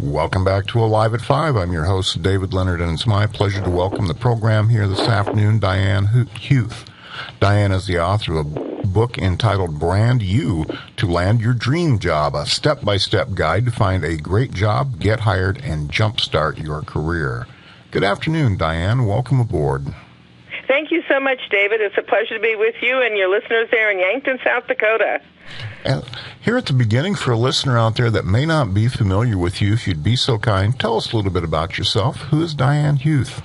Welcome back to Alive at 5. I'm your host, David Leonard, and it's my pleasure to welcome the program here this afternoon, Diane Huth. Diane is the author of a book entitled Brand You to Land Your Dream Job, a step-by-step guide to find a great job, get hired, and jumpstart your career. Good afternoon, Diane. Welcome aboard. Thank you so much, David. It's a pleasure to be with you and your listeners there in Yankton, South Dakota. And here at the beginning, for a listener out there that may not be familiar with you, if you'd be so kind, tell us a little bit about yourself. Who is Diane Huth?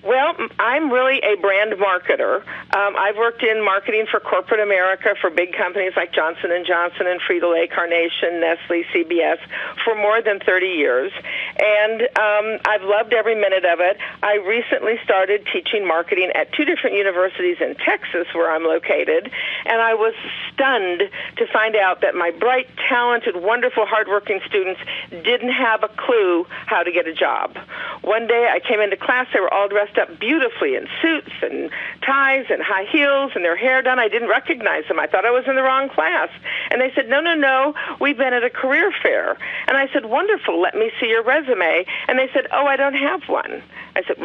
Well, I'm really a brand marketer. I've worked in marketing for corporate America for big companies like Johnson & Johnson and Frito-Lay, Carnation, Nestle, CBS for more than 30 years. And I've loved every minute of it. I recently started teaching marketing at 2 different universities in Texas where I'm located, and I was stunned to find out that my bright, talented, wonderful, hardworking students didn't have a clue how to get a job. One day I came into class, they were all dressed up beautifully in suits and ties and high heels and their hair done. I didn't recognize them. I thought I was in the wrong class. And they said, no, we've been at a career fair. And I said, wonderful, let me see your resume. And they said, oh, I don't have one. I said,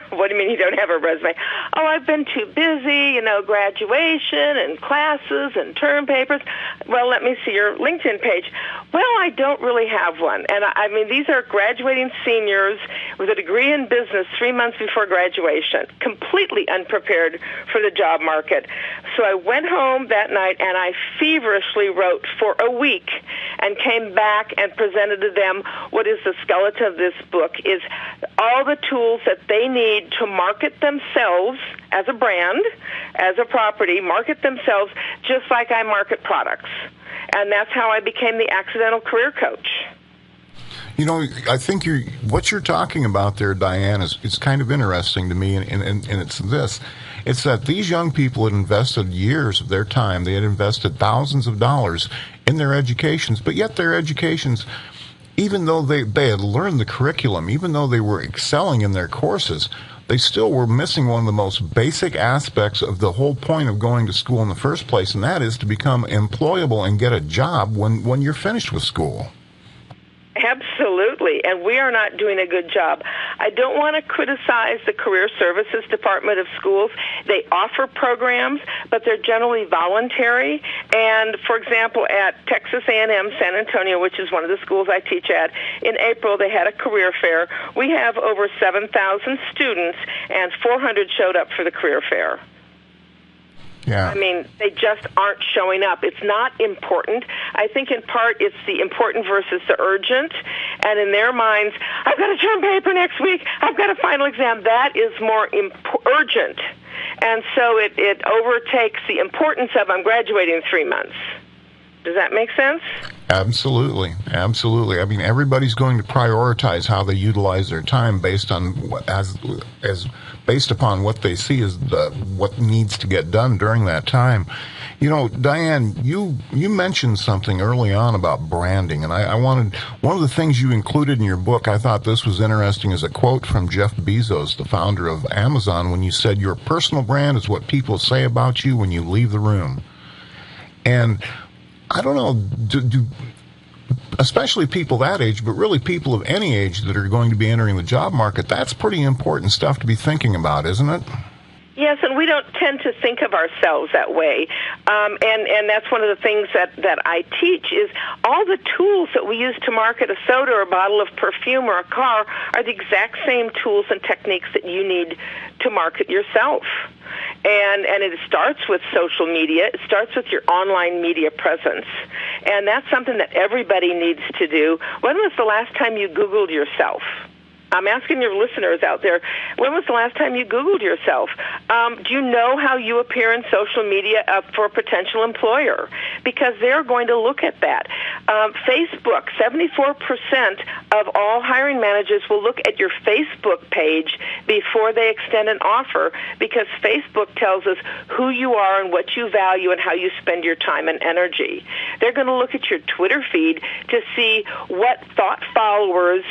what do you mean you don't have a resume? Oh, I've been too busy, graduation and classes and term papers. Well, let me see your LinkedIn page. Well, I don't really have one. And I mean, these are graduating seniors with a degree in business 3 months before graduation, completely unprepared for the job market. So I went home that night and I feverishly wrote for a week and came back and presented to them what is the skeleton of this book, is all the tools that they need to market themselves as a brand, as a property, market themselves just like I market products. And that's how I became the accidental career coach. I think what you're talking about there, Diane, is kind of interesting to me, and it's this. It's that these young people had invested years of their time. They had invested thousands of dollars in their educations, but yet their educations, even though they had learned the curriculum, even though they were excelling in their courses, they still were missing one of the most basic aspects of the whole point of going to school in the first place, and that is to become employable and get a job when you're finished with school. Absolutely, and we are not doing a good job. I don't want to criticize the Career Services Department of schools. They offer programs, but they're generally voluntary. And, for example, at Texas A&M San Antonio, which is one of the schools I teach at, in April they had a career fair. We have over 7,000 students, and 400 showed up for the career fair. Yeah. I mean, they just aren't showing up. It's not important. I think in part it's the important versus the urgent. And in their minds, I've got a term paper next week. I've got a final exam. That is more urgent. And so it overtakes the importance of I'm graduating in 3 months. Does that make sense? Absolutely. I mean, everybody's going to prioritize how they utilize their time based on based upon what they see as what needs to get done during that time. Diane, you mentioned something early on about branding, and I wanted, one of the things you included in your book, I thought this was interesting, is a quote from Jeff Bezos, the founder of Amazon, when you said, your personal brand is what people say about you when you leave the room. And I don't know, especially people that age, but really people of any age that are going to be entering the job market, that's pretty important stuff to be thinking about, isn't it? Yes, and we don't tend to think of ourselves that way. And that's one of the things that I teach is all the tools that we use to market a soda or a bottle of perfume or a car are the exact same tools and techniques that you need to market yourself. And it starts with social media. It starts with your online media presence. And that's something that everybody needs to do. When was the last time you Googled yourself? I'm asking your listeners out there, when was the last time you Googled yourself? Do you know how you appear in social media for a potential employer? Because they're going to look at that. Facebook, 74% of all hiring managers will look at your Facebook page before they extend an offer, because Facebook tells us who you are and what you value and how you spend your time and energy. They're going to look at your Twitter feed to see what thought followers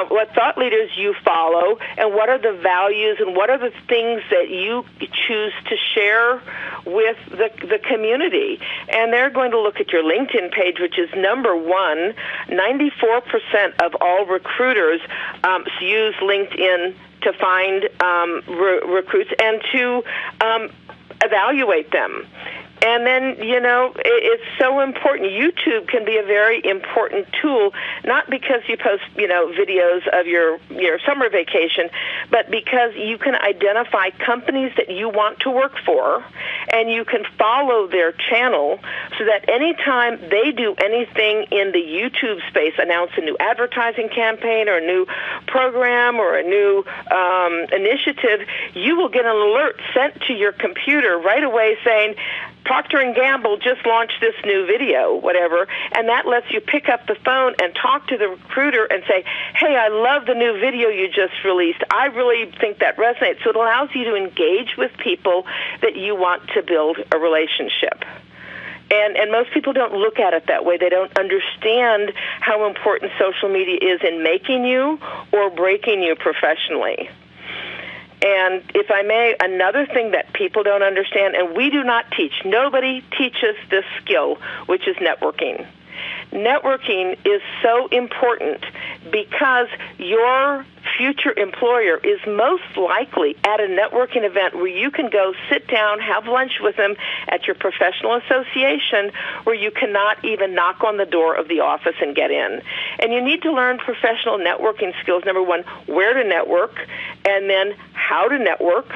what thought leaders you follow, and what are the values and what are the things that you choose to share with the community. And they're going to look at your LinkedIn page, which is number one. 94% of all recruiters use LinkedIn to find recruits and to evaluate them. And then, it's so important. YouTube can be a very important tool, not because you post, videos of your summer vacation, but because you can identify companies that you want to work for, and you can follow their channel so that anytime they do anything in the YouTube space, announce a new advertising campaign or a new program or a new initiative, you will get an alert sent to your computer right away saying, Procter & Gamble just launched this new video, whatever, and that lets you pick up the phone and talk to the recruiter and say, hey, I love the new video you just released. I really think that resonates. So it allows you to engage with people that you want to build a relationship. And most people don't look at it that way. They don't understand how important social media is in making you or breaking you professionally. And if I may, another thing that people don't understand, and we do not teach, nobody teaches this skill, which is networking. Networking is so important because your future employer is most likely at a networking event where you can go sit down, have lunch with them at your professional association where you cannot even knock on the door of the office and get in. And you need to learn professional networking skills. Number one, where to network, and then how to network,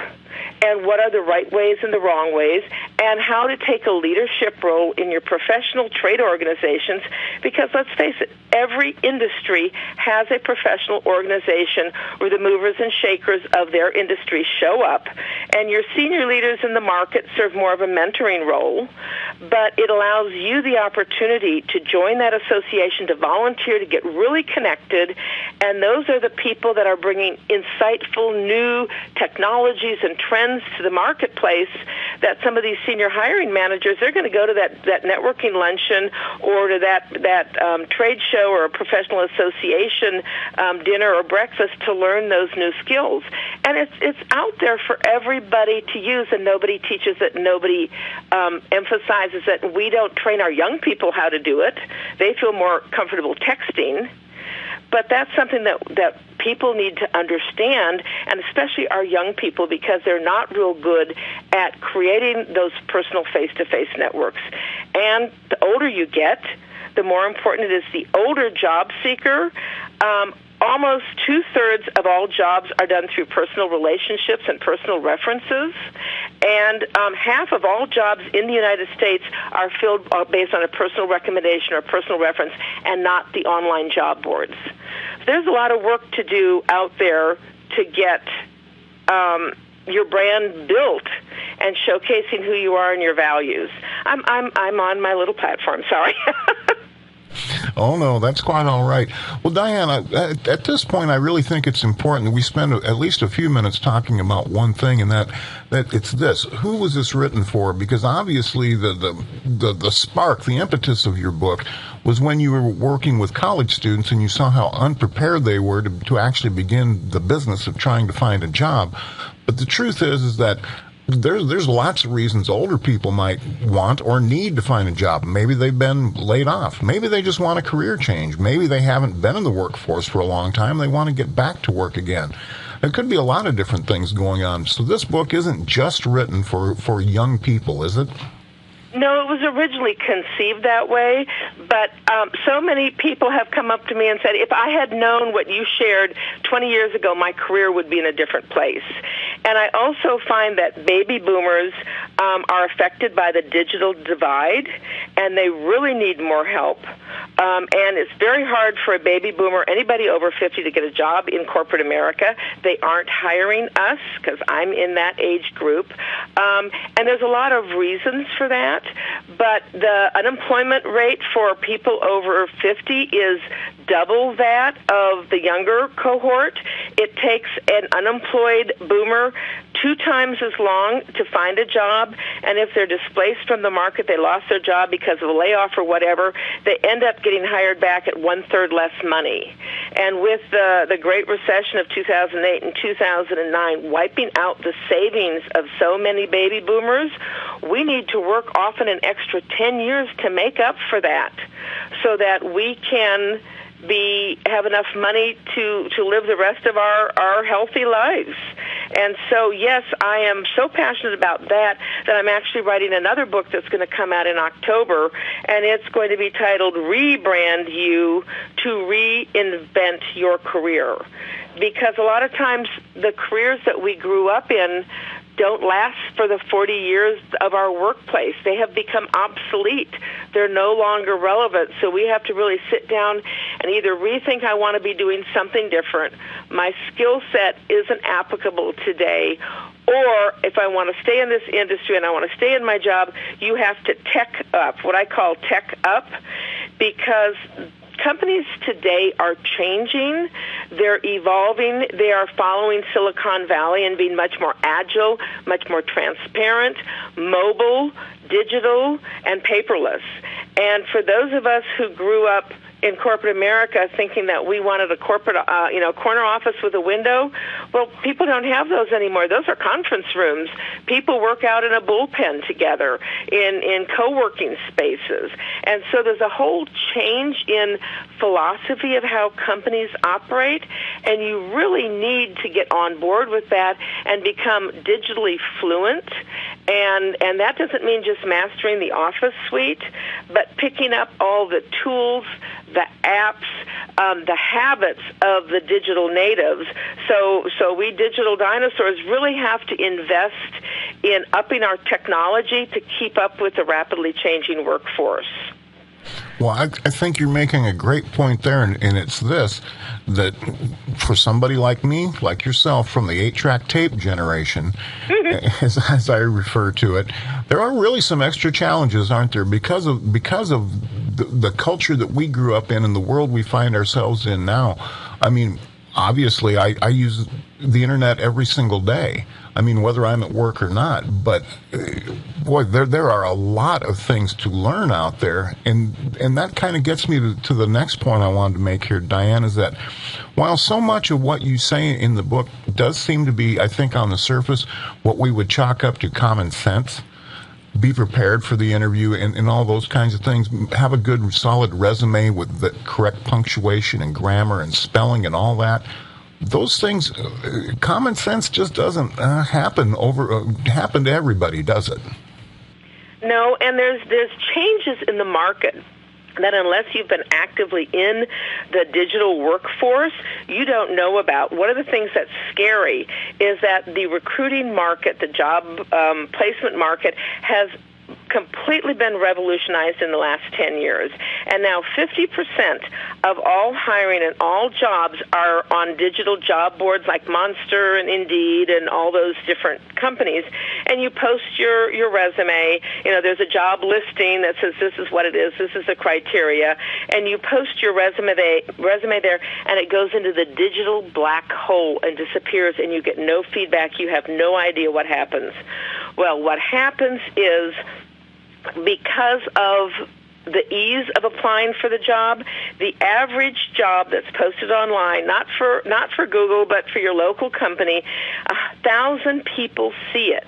and what are the right ways and the wrong ways, and how to take a leadership role in your professional trade organizations, because let's face it, every industry has a professional organization where the movers and shakers of their industry show up, and your senior leaders in the market serve more of a mentoring role, but it allows you the opportunity to join that association, to volunteer, to get really connected, and those are the people that are bringing insightful new technologies and trends to the marketplace that some of these senior hiring managers, they're going to go to that networking luncheon or to that trade show or a professional association dinner or breakfast to learn those new skills. And it's out there for everybody to use, and nobody teaches it, nobody emphasizes it, and we don't train our young people how to do it. They feel more comfortable texting. But that's something that people need to understand, and especially our young people, because they're not real good at creating those personal face-to-face networks. And the older you get, the more important it is. The older job seeker, almost 2/3 of all jobs are done through personal relationships and personal references, and half of all jobs in the United States are filled based on a personal recommendation or personal reference and not the online job boards. There's a lot of work to do out there to get your brand built and showcasing who you are and your values. I'm on my little platform, sorry. Oh, no, that's quite all right. Well, Diane, at this point, I really think it's important that we spend at least a few minutes talking about one thing, and that it's this. Who was this written for? Because obviously the spark, the impetus of your book was when you were working with college students and you saw how unprepared they were to actually begin the business of trying to find a job. But the truth is that there's lots of reasons older people might want or need to find a job. Maybe they've been laid off. Maybe they just want a career change. Maybe they haven't been in the workforce for a long time. They want to get back to work again. There could be a lot of different things going on. So this book isn't just written for young people, is it? No, it was originally conceived that way, but so many people have come up to me and said, if I had known what you shared 20 years ago, my career would be in a different place. And I also find that baby boomers are affected by the digital divide, and they really need more help. And it's very hard for a baby boomer, anybody over 50, to get a job in corporate America. They aren't hiring us because I'm in that age group. And there's a lot of reasons for that. But the unemployment rate for people over 50 is double that of the younger cohort. It takes an unemployed boomer 2 times as long to find a job, and if they're displaced from the market, they lost their job because of a layoff or whatever, they end up getting hired back at 1/3 less money. And with the Great Recession of 2008 and 2009 wiping out the savings of so many baby boomers, we need to work often an extra 10 years to make up for that, so that we can have enough money to live the rest of our healthy lives. And so, yes, I am so passionate about that I'm actually writing another book that's going to come out in October, and it's going to be titled Rebrand You to Reinvent Your Career. Because a lot of times the careers that we grew up in don't last for the 40 years of our workplace. They have become obsolete. They're no longer relevant. So we have to really sit down and either rethink, I want to be doing something different, my skill set isn't applicable today, or if I want to stay in this industry and I want to stay in my job, you have to tech up, what I call tech up, because companies today are changing, they're evolving, they are following Silicon Valley and being much more agile, much more transparent, mobile, digital, and paperless. And for those of us who grew up in corporate America thinking that we wanted a corporate, corner office with a window, well, people don't have those anymore. Those are conference rooms. People work out in a bullpen together in co-working spaces. And so there's a whole change in philosophy of how companies operate, and you really need to get on board with that and become digitally fluent. And that doesn't mean just mastering the Office suite, but picking up all the tools, the apps, the habits of the digital natives. So we digital dinosaurs really have to invest in upping our technology to keep up with the rapidly changing workforce. Well, I think you're making a great point there, and it's this, that for somebody like me, like yourself, from the 8-track tape generation, as I refer to it, there are really some extra challenges, aren't there, because of the culture that we grew up in and the world we find ourselves in now. I mean, obviously, I use the internet every single day. I mean, whether I'm at work or not, but boy, there are a lot of things to learn out there, and that kind of gets me to the next point I wanted to make here, Diane, is that while so much of what you say in the book does seem to be, I think, on the surface, what we would chalk up to common sense, be prepared for the interview and all those kinds of things, have a good, solid resume with the correct punctuation and grammar and spelling and all that. Those things, common sense just doesn't happen to everybody, does it? No, and there's changes in the market that unless you've been actively in the digital workforce, you don't know about. One of the things that's scary is that the recruiting market, the job placement market, has completely been revolutionized in the last 10 years. And now 50% of all hiring and all jobs are on digital job boards like Monster and Indeed and all those different companies. And you post your resume. You know, there's a job listing that says this is what it is, this is the criteria. And you post your resume there, and it goes into the digital black hole and disappears, and you get no feedback. You have no idea what happens. Well, what happens is, because of the ease of applying for the job, the average job that's posted online, not for Google, but for your local company, 1,000 people see it.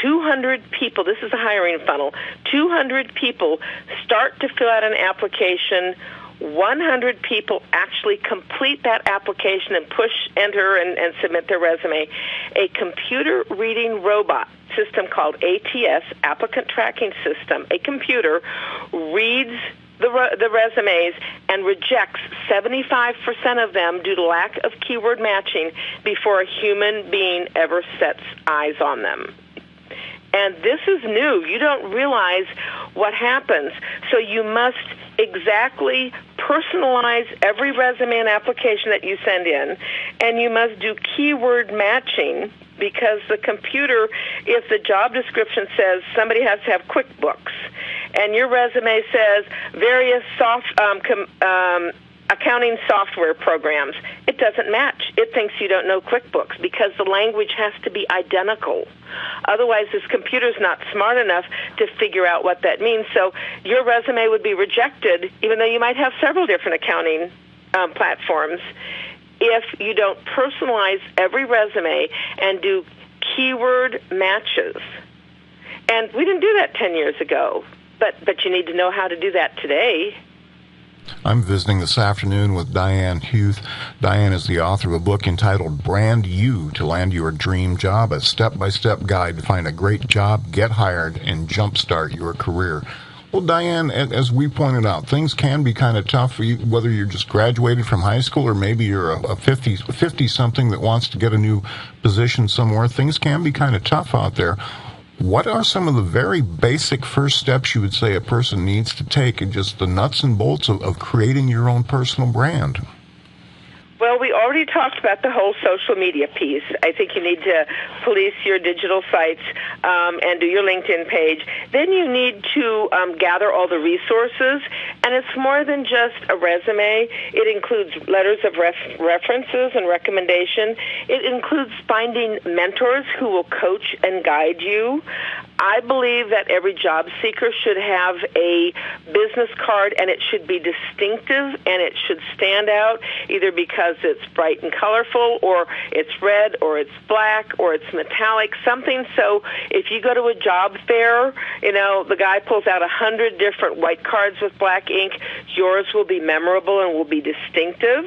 200 people, this is a hiring funnel, 200 people start to fill out an application. 100 people actually complete that application and push enter and submit their resume. A computer reading robot system called ATS, Applicant Tracking System, a computer reads the resumes and rejects 75% of them due to lack of keyword matching before a human being ever sets eyes on them. And this is new. You don't realize what happens. So you must exactly personalize every resume and application that you send in, and you must do keyword matching, because the computer, if the job description says somebody has to have QuickBooks, and your resume says various accounting software programs. It doesn't match. It thinks you don't know QuickBooks because the language has to be identical. Otherwise, this computer's not smart enough to figure out what that means. So your resume would be rejected, even though you might have several different accounting platforms, if you don't personalize every resume and do keyword matches. And we didn't do that 10 years ago, but you need to know how to do that today. I'm visiting this afternoon with Diane Huth. Diane is the author of a book entitled Brand You to Land Your Dream Job, a step-by-step guide to find a great job, get hired, and jumpstart your career. Well, Diane, as we pointed out, things can be kind of tough, whether you're just graduated from high school or maybe you're a 50-something that wants to get a new position somewhere. Things can be kind of tough out there. What are some of the very basic first steps you would say a person needs to take, and just the nuts and bolts of creating your own personal brand? Well, we already talked about the whole social media piece. I think you need to police your digital sites and do your LinkedIn page. Then you need to gather all the resources, and it's more than just a resume. It includes letters of references and recommendation. It includes finding mentors who will coach and guide you. I believe that every job seeker should have a business card, and it should be distinctive, and it should stand out either because it's bright and colorful, or it's red, or it's black, or it's metallic, something. So if you go to a job fair, the guy pulls out 100 different white cards with black ink, yours will be memorable and will be distinctive.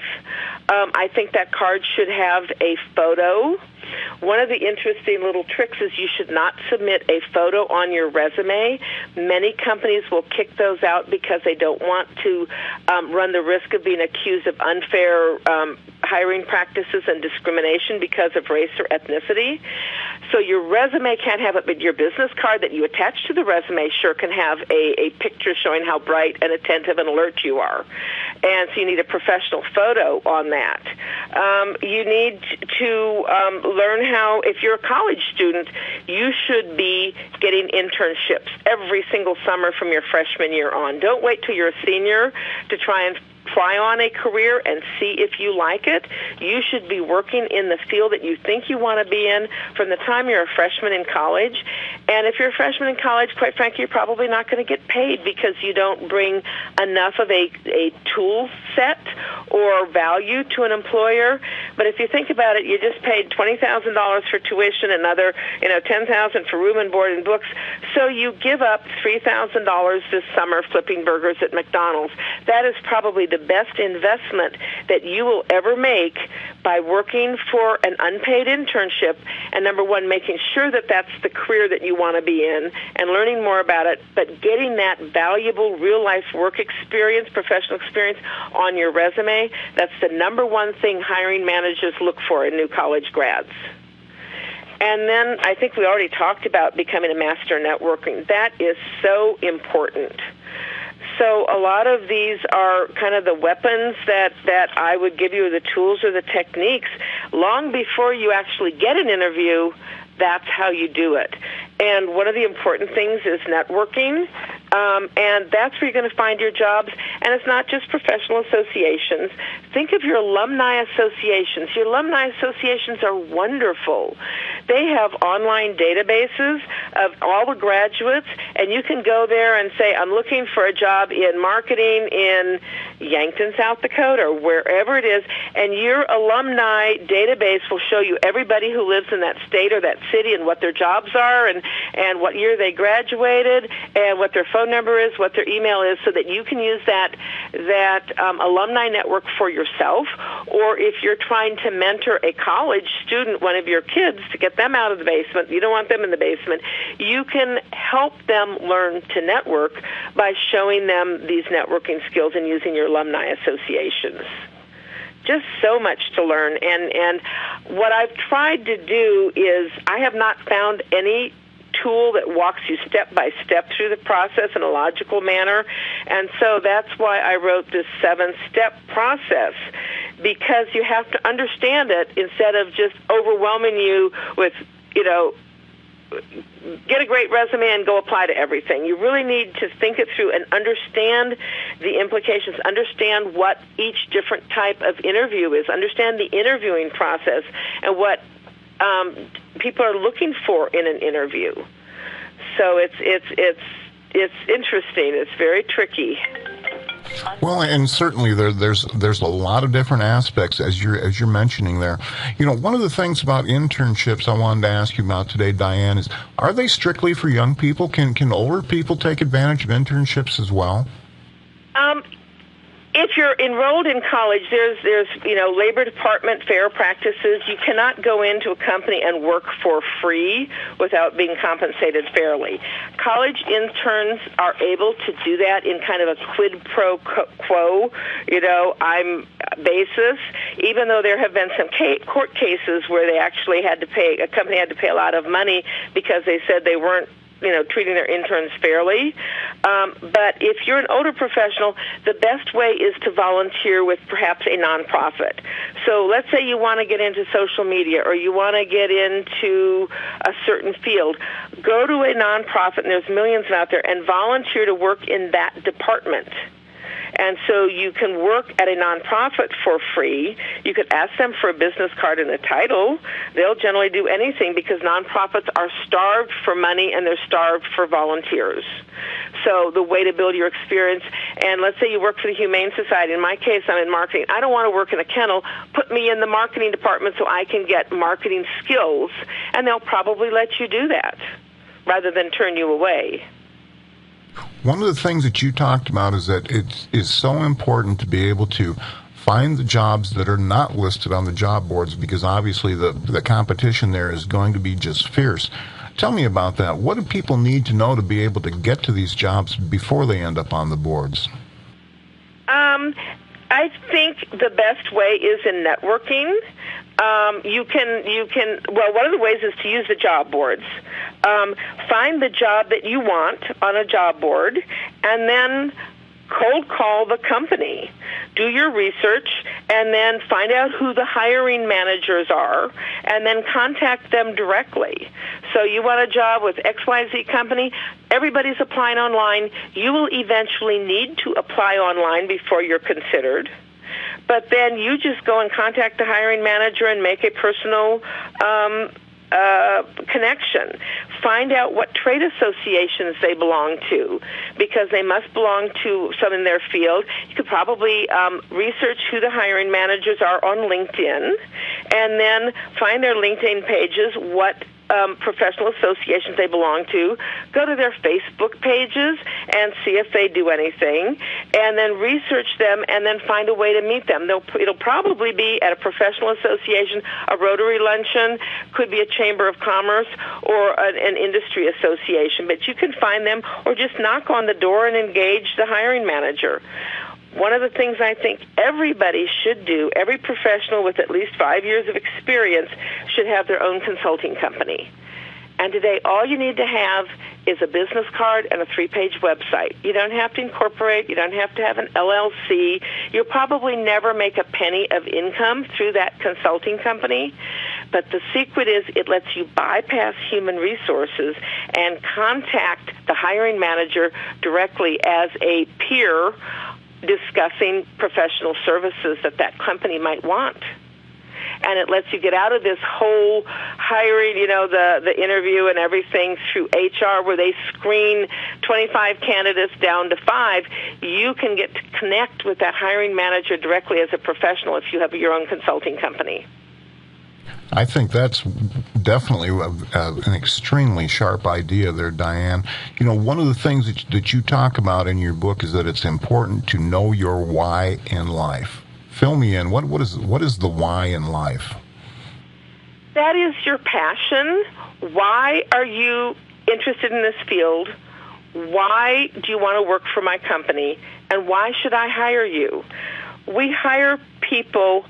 I think that card should have a photo. One of the interesting little tricks is you should not submit a photo on your resume. Many companies will kick those out because they don't want to run the risk of being accused of unfair hiring practices and discrimination because of race or ethnicity. So your resume can't have it, but your business card that you attach to the resume sure can have a picture showing how bright and attentive and alert you are. And so you need a professional photo on that. You need to learn how, if you're a college student, you should be getting internships every single summer from your freshman year on. Don't wait till you're a senior to try on a career and see if you like it. You should be working in the field that you think you want to be in from the time you're a freshman in college. And if you're a freshman in college, quite frankly, you're probably not going to get paid because you don't bring enough of a tool set or value to an employer. But if you think about it, you just paid $20,000 for tuition, another $10,000 for room and board and books. So you give up $3,000 this summer flipping burgers at McDonald's. That is probably the best investment that you will ever make by working for an unpaid internship, and number one, making sure that that's the career that you want to be in and learning more about it, but getting that valuable real-life work experience, professional experience on your resume. That's the number one thing hiring managers look for in new college grads. And then I think we already talked about becoming a master networking. That is so important. So a lot of these are kind of the weapons that I would give you, the tools or the techniques. Long before you actually get an interview, that's how you do it. And one of the important things is networking, and that's where you're going to find your jobs. And it's not just professional associations. Think of your alumni associations. Your alumni associations are wonderful. They have online databases of all the graduates, and you can go there and say, I'm looking for a job in marketing in Yankton, South Dakota, or wherever it is, and your alumni database will show you everybody who lives in that state or that city and what their jobs are and what year they graduated and what their phone number is, what their email is, so that you can use that alumni network for yourself. Or if you're trying to mentor a college student, one of your kids, to get them out of the basement, you don't want them in the basement, you can help them learn to network by showing them these networking skills and using your alumni associations. Just so much to learn. And what I've tried to do is I have not found any tool that walks you step by step through the process in a logical manner. And so that's why I wrote this 7-step process, because you have to understand it instead of just overwhelming you with, get a great resume and go apply to everything. You really need to think it through and understand the implications, understand what each different type of interview is, understand the interviewing process and what people are looking for in an interview. So it's interesting. It's very tricky. Well, and certainly there's a lot of different aspects as you're mentioning there. You know, one of the things about internships I wanted to ask you about today, Diane, is are they strictly for young people? Can older people take advantage of internships as well? If you're enrolled in college, there's Labor Department fair practices. You cannot go into a company and work for free without being compensated fairly. College interns are able to do that in kind of a quid pro quo, basis, even though there have been some court cases where they actually a company had to pay a lot of money because they said they weren't treating their interns fairly. But if you're an older professional, the best way is to volunteer with perhaps a nonprofit. So let's say you want to get into social media or you want to get into a certain field. Go to a nonprofit, and there's millions out there, and volunteer to work in that department. And so you can work at a nonprofit for free. You could ask them for a business card and a title. They'll generally do anything because nonprofits are starved for money and they're starved for volunteers. So the way to build your experience, and let's say you work for the Humane Society. In my case, I'm in marketing. I don't want to work in a kennel. Put me in the marketing department so I can get marketing skills, and they'll probably let you do that rather than turn you away. One of the things that you talked about is that it is so important to be able to find the jobs that are not listed on the job boards because obviously the competition there is going to be just fierce. Tell me about that. What do people need to know to be able to get to these jobs before they end up on the boards? I think the best way is in networking. One of the ways is to use the job boards. Find the job that you want on a job board, and then cold call the company. Do your research, and then find out who the hiring managers are, and then contact them directly. So you want a job with XYZ company, everybody's applying online. You will eventually need to apply online before you're considered. But then you just go and contact the hiring manager and make a personal connection. Find out what trade associations they belong to, because they must belong to some in their field. You could probably research who the hiring managers are on LinkedIn, and then find their LinkedIn pages, what professional associations they belong to. Go to their Facebook pages and see if they do anything, and then research them, and then find a way to meet them. It'll probably be at a professional association, a Rotary luncheon, could be a Chamber of Commerce, or an industry association. But you can find them, or just knock on the door and engage the hiring manager. One of the things I think everybody should do, every professional with at least 5 years of experience should have their own consulting company. And today, all you need to have is a business card and a 3-page website. You don't have to incorporate. You don't have to have an LLC. You'll probably never make a penny of income through that consulting company. But the secret is it lets you bypass human resources and contact the hiring manager directly as a peer discussing professional services that company might want. And it lets you get out of this whole hiring, the interview and everything through HR where they screen 25 candidates down to 5. You can get to connect with that hiring manager directly as a professional if you have your own consulting company. I think that's definitely an extremely sharp idea there, Diane. One of the things that you talk about in your book is that it's important to know your why in life. Fill me in. What is the why in life? That is your passion. Why are you interested in this field? Why do you want to work for my company? And why should I hire you? We hire people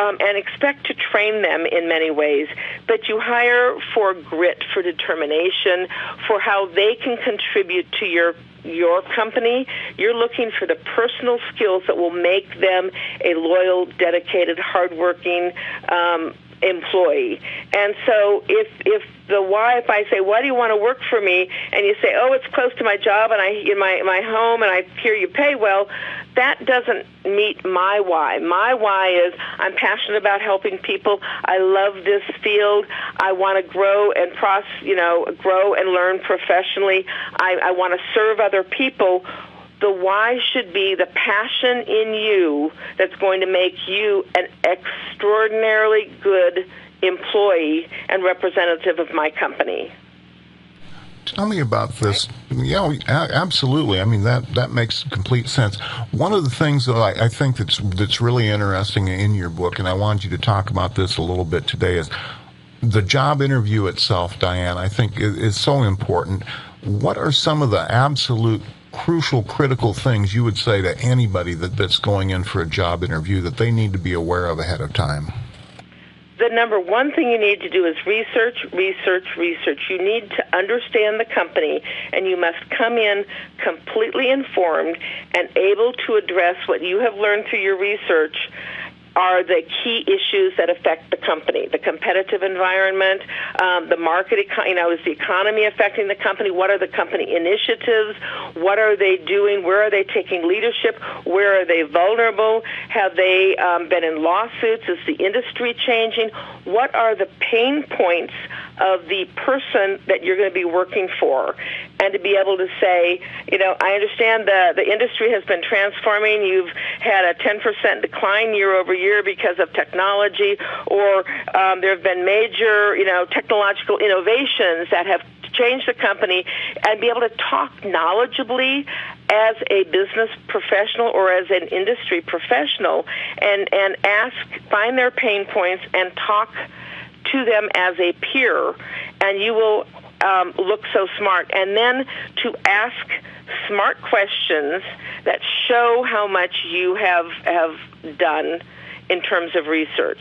and expect to train them in many ways, but you hire for grit, for determination, for how they can contribute to your company. You're looking for the personal skills that will make them a loyal, dedicated, hardworking employee. And so if the why, if I say, why do you want to work for me? And you say, oh, it's close to my job and in my home and I hear you pay well, that doesn't meet my why. My why is I'm passionate about helping people. I love this field. I want to grow and grow and learn professionally. I want to serve other people. The why should be the passion in you that's going to make you an extraordinarily good employee and representative of my company. Tell me about this. Yeah, absolutely. I mean, that makes complete sense. One of the things that I think that's really interesting in your book, and I wanted you to talk about this a little bit today, is the job interview itself, Diane, I think is so important. What are some of the absolute crucial, critical things you would say to anybody that's going in for a job interview that they need to be aware of ahead of time? The number one thing you need to do is research. You need to understand the company, and you must come in completely informed and able to address what you have learned through your research are the key issues that affect the company, the competitive environment, the market, is the economy affecting the company? What are the company initiatives? What are they doing? Where are they taking leadership? Where are they vulnerable? Have they been in lawsuits? Is the industry changing? What are the pain points of the person that you're going to be working for? And to be able to say, I understand the industry has been transforming. You've had a 10% decline year over year because of technology, or there have been major, technological innovations that have changed the company, and be able to talk knowledgeably as a business professional or as an industry professional and find their pain points and talk to them as a peer, and you will look so smart. And then to ask smart questions that show how much you have done in terms of research,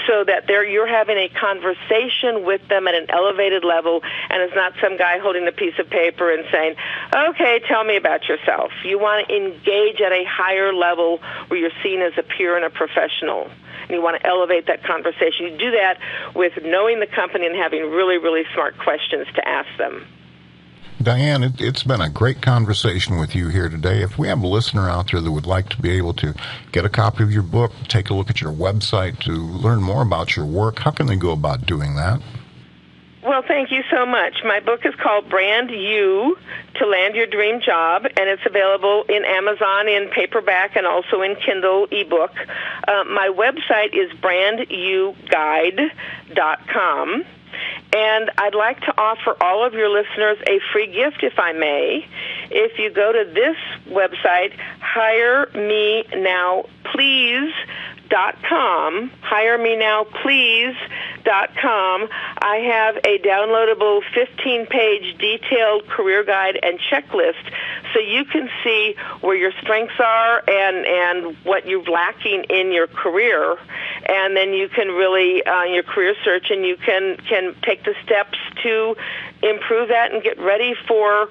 so that you're having a conversation with them at an elevated level, and it's not some guy holding a piece of paper and saying, okay, tell me about yourself. You want to engage at a higher level where you're seen as a peer and a professional. And you want to elevate that conversation. You do that with knowing the company and having really, really smart questions to ask them. Diane, it's been a great conversation with you here today. If we have a listener out there that would like to be able to get a copy of your book, take a look at your website to learn more about your work, how can they go about doing that? Well, thank you so much. My book is called Brand You to Land Your Dream Job, and it's available in Amazon in paperback and also in Kindle ebook. My website is brandyouguide.com. And I'd like to offer all of your listeners a free gift, if I may. If you go to this website, HireMeNowPlease.com, HireMeNowPlease.com, I have a downloadable 15-page detailed career guide and checklist, so you can see where your strengths are and what you're lacking in your career, and then you can really, your career search, and you can take the steps to improve that and get ready for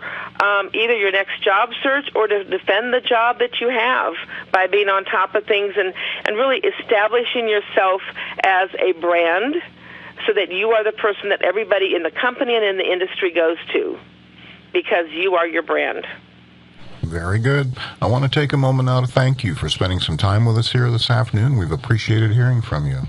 either your next job search or to defend the job that you have by being on top of things and really establishing yourself as a brand so that you are the person that everybody in the company and in the industry goes to because you are your brand. Very good. I want to take a moment now to thank you for spending some time with us here this afternoon. We've appreciated hearing from you.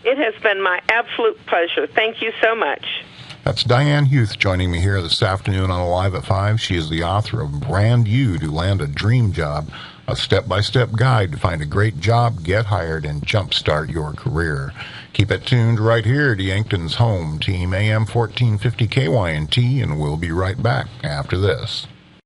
It has been my absolute pleasure. Thank you so much. That's Diane Huth joining me here this afternoon on Alive at 5. She is the author of Brand You to Land a Dream Job, a step-by-step guide to find a great job, get hired, and jumpstart your career. Keep it tuned right here to Yankton's home team, AM 1450 KYNT, and we'll be right back after this.